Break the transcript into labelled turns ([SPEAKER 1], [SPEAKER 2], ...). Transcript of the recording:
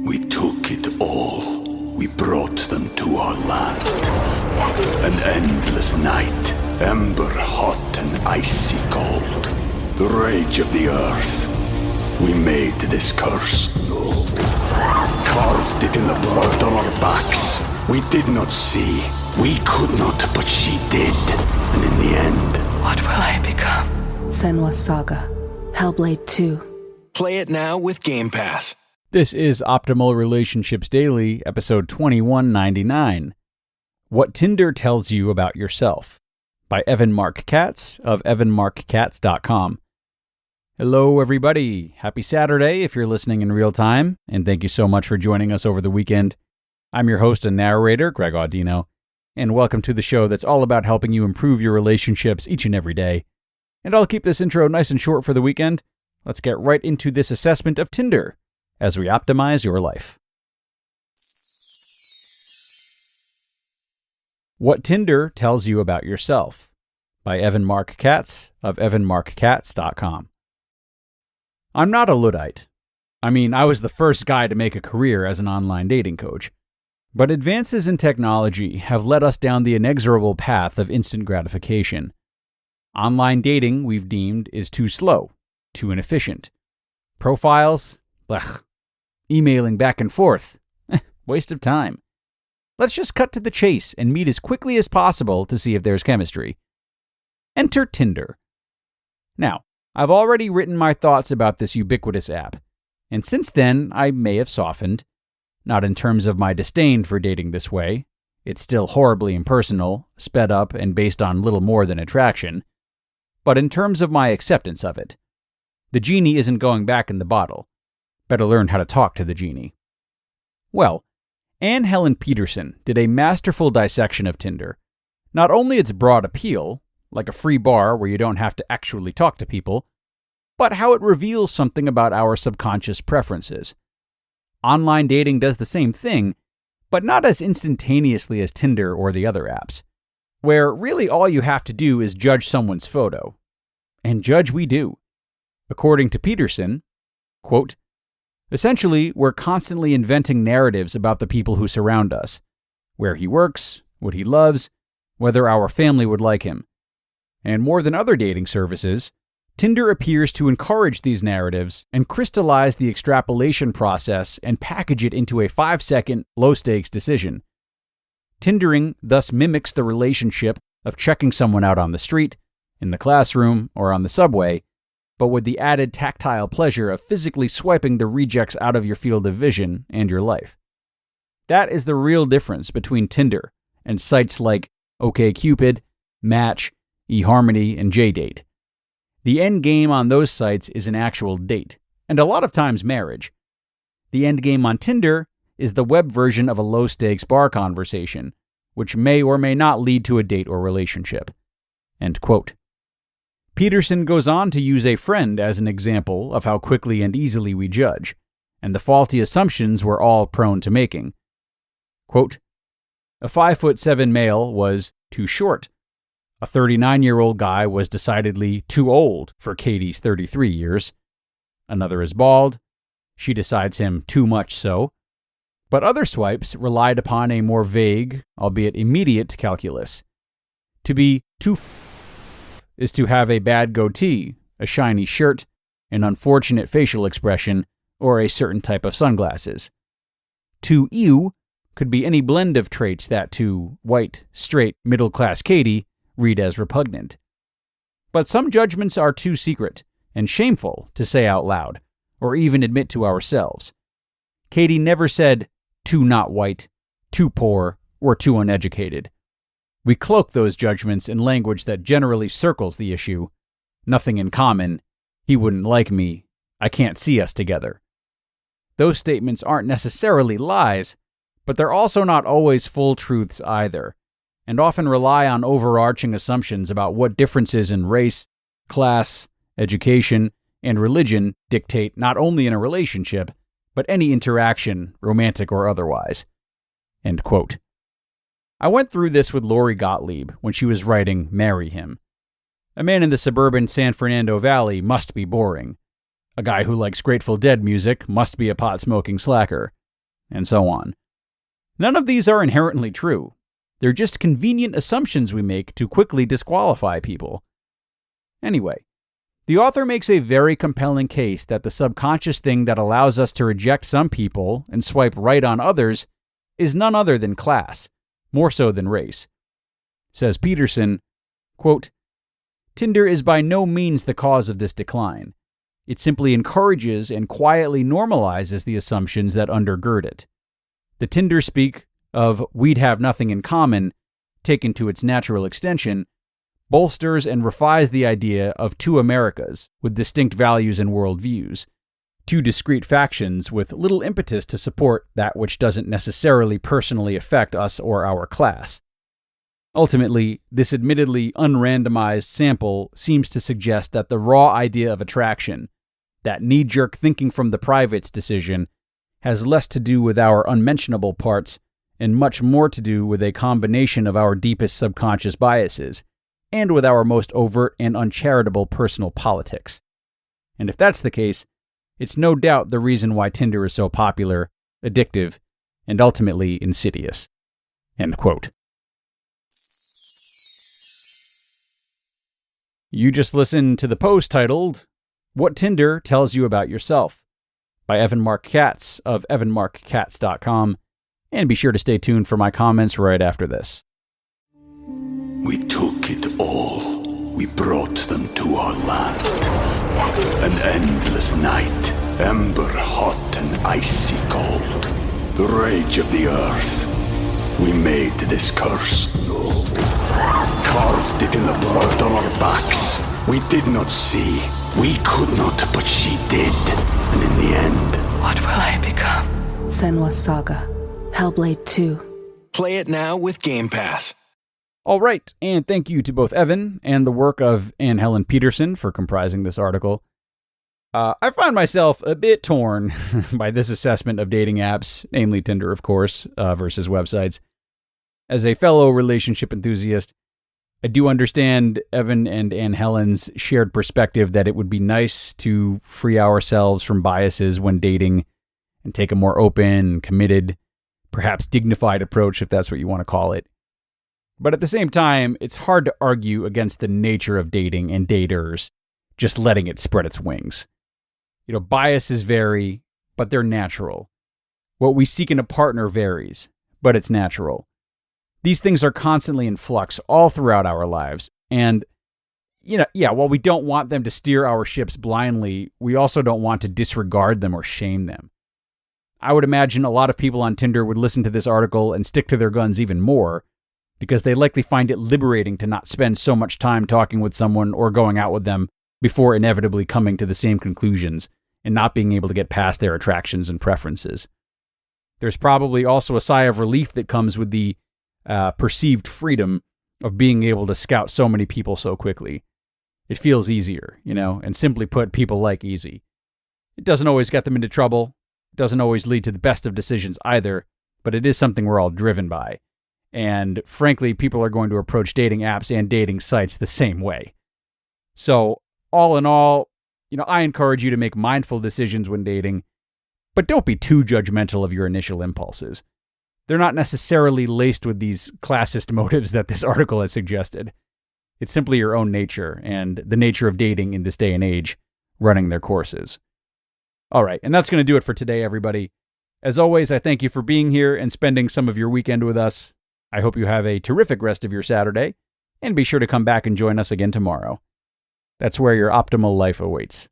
[SPEAKER 1] We took it all. We brought them to our land. An endless night, ember hot and icy cold. The rage of the earth. We made this curse. Carved it in the blood on our backs. We did not see. We could not, but she did. And in the end...
[SPEAKER 2] What will I become?
[SPEAKER 3] Senua's Saga. Hellblade 2.
[SPEAKER 4] Play it now with Game Pass.
[SPEAKER 5] This is Optimal Relationships Daily, episode 2199. What Tinder Tells You About Yourself, by Marc Katz of evanmarckatz.com. Hello, everybody. Happy Saturday if you're listening in real time, and thank you so much for joining us over the weekend. I'm your host and narrator, Greg Audino, and welcome to the show that's all about helping you improve your relationships each and every day. And I'll keep this intro nice and short for the weekend. Let's get right into this assessment of Tinder as we optimize your life. What Tinder Tells You About Yourself, by Marc Katz of evanmarckatz.com. I'm not a Luddite. I mean, I was the first guy to make a career as an online dating coach. But advances in technology have led us down the inexorable path of instant gratification. Online dating, we've deemed, is too slow, too inefficient. Profiles? Blech. Emailing back and forth? Waste of time. Let's just cut to the chase and meet as quickly as possible to see if there's chemistry. Enter Tinder. Now, I've already written my thoughts about this ubiquitous app, and since then I may have softened. Not in terms of my disdain for dating this way. It's still horribly impersonal, sped up, and based on little more than attraction. But in terms of my acceptance of it. The genie isn't going back in the bottle. Better learn how to talk to the genie. Well, Anne Helen Peterson did a masterful dissection of Tinder. Not only its broad appeal, like a free bar where you don't have to actually talk to people, but how it reveals something about our subconscious preferences. Online dating does the same thing, but not as instantaneously as Tinder or the other apps, where really all you have to do is judge someone's photo. And judge we do. According to Peterson, quote, essentially, we're constantly inventing narratives about the people who surround us, where he works, what he loves, whether our family would like him. And more than other dating services, Tinder appears to encourage these narratives and crystallize the extrapolation process and package it into a 5-second, low-stakes decision. Tindering thus mimics the relationship of checking someone out on the street, in the classroom, or on the subway, but with the added tactile pleasure of physically swiping the rejects out of your field of vision and your life. That is the real difference between Tinder and sites like OkCupid, Match, eHarmony, and JDate. The end game on those sites is an actual date, and a lot of times marriage. The end game on Tinder is the web version of a low-stakes bar conversation, which may or may not lead to a date or relationship. End quote. Peterson goes on to use a friend as an example of how quickly and easily we judge, and the faulty assumptions we're all prone to making. Quote, a 5'7" male was too short. A 39-year-old guy was decidedly too old for Katie's 33 years. Another is bald. She decides him too much so. But other swipes relied upon a more vague, albeit immediate, calculus. To be too is to have a bad goatee, a shiny shirt, an unfortunate facial expression, or a certain type of sunglasses. Too ew could be any blend of traits that to white, straight, middle-class Katie read as repugnant. But some judgments are too secret and shameful to say out loud, or even admit to ourselves. Katie never said, too not white, too poor, or too uneducated. We cloak those judgments in language that generally circles the issue. Nothing in common. He wouldn't like me. I can't see us together. Those statements aren't necessarily lies, but they're also not always full truths either, and often rely on overarching assumptions about what differences in race, class, education, and religion dictate not only in a relationship, but any interaction, romantic or otherwise. End quote. I went through this with Lori Gottlieb when she was writing Marry Him. A man in the suburban San Fernando Valley must be boring. A guy who likes Grateful Dead music must be a pot-smoking slacker. and so on. None of these are inherently true. They're just convenient assumptions we make to quickly disqualify people. Anyway, the author makes a very compelling case that the subconscious thing that allows us to reject some people and swipe right on others is none other than class, more so than race. Says Peterson, quote, Tinder is by no means the cause of this decline. It simply encourages and quietly normalizes the assumptions that undergird it. The Tinder speak of we'd have nothing in common, taken to its natural extension, bolsters and refines the idea of two Americas with distinct values and worldviews, two discrete factions with little impetus to support that which doesn't necessarily personally affect us or our class. Ultimately, this admittedly unrandomized sample seems to suggest that the raw idea of attraction, that knee-jerk thinking from the privates decision, has less to do with our unmentionable parts and much more to do with a combination of our deepest subconscious biases and with our most overt and uncharitable personal politics. And if that's the case, it's no doubt the reason why Tinder is so popular, addictive, and ultimately insidious. End quote. You just listened to the post titled, What Tinder Tells You About Yourself, by Marc Katz of evanmarckatz.com, and be sure to stay tuned for my comments right after this.
[SPEAKER 1] We took it all. We brought them to our land. An endless night, ember hot and icy cold. The rage of the earth. We made this curse. Carved it in the blood on our backs. We did not see. We could not, but she did. And in the end...
[SPEAKER 3] What will I become? Senua's Saga. Hellblade 2.
[SPEAKER 4] Play it now with Game Pass.
[SPEAKER 5] All right, and thank you to both Evan and the work of Anne Helen Peterson for comprising this article. I find myself a bit torn by this assessment of dating apps, namely Tinder, of course, versus websites. As a fellow relationship enthusiast, I do understand Evan and Anne Helen's shared perspective that it would be nice to free ourselves from biases when dating and take a more open, committed, perhaps dignified approach, if that's what you want to call it. But at the same time, it's hard to argue against the nature of dating and daters, just letting it spread its wings. You know, biases vary, but they're natural. What we seek in a partner varies, but it's natural. These things are constantly in flux all throughout our lives. And, while we don't want them to steer our ships blindly, we also don't want to disregard them or shame them. I would imagine a lot of people on Tinder would listen to this article and stick to their guns even more, because they likely find it liberating to not spend so much time talking with someone or going out with them before inevitably coming to the same conclusions and not being able to get past their attractions and preferences. There's probably also a sigh of relief that comes with the perceived freedom of being able to scout so many people so quickly. It feels easier, and simply put, people like easy. It doesn't always get them into trouble. It doesn't always lead to the best of decisions either, but it is something we're all driven by. And frankly, people are going to approach dating apps and dating sites the same way. So, all in all, I encourage you to make mindful decisions when dating, but don't be too judgmental of your initial impulses. They're not necessarily laced with these classist motives that this article has suggested. It's simply your own nature and the nature of dating in this day and age running their courses. All right, and that's going to do it for today, everybody. As always, I thank you for being here and spending some of your weekend with us. I hope you have a terrific rest of your Saturday, and be sure to come back and join us again tomorrow. That's where your optimal life awaits.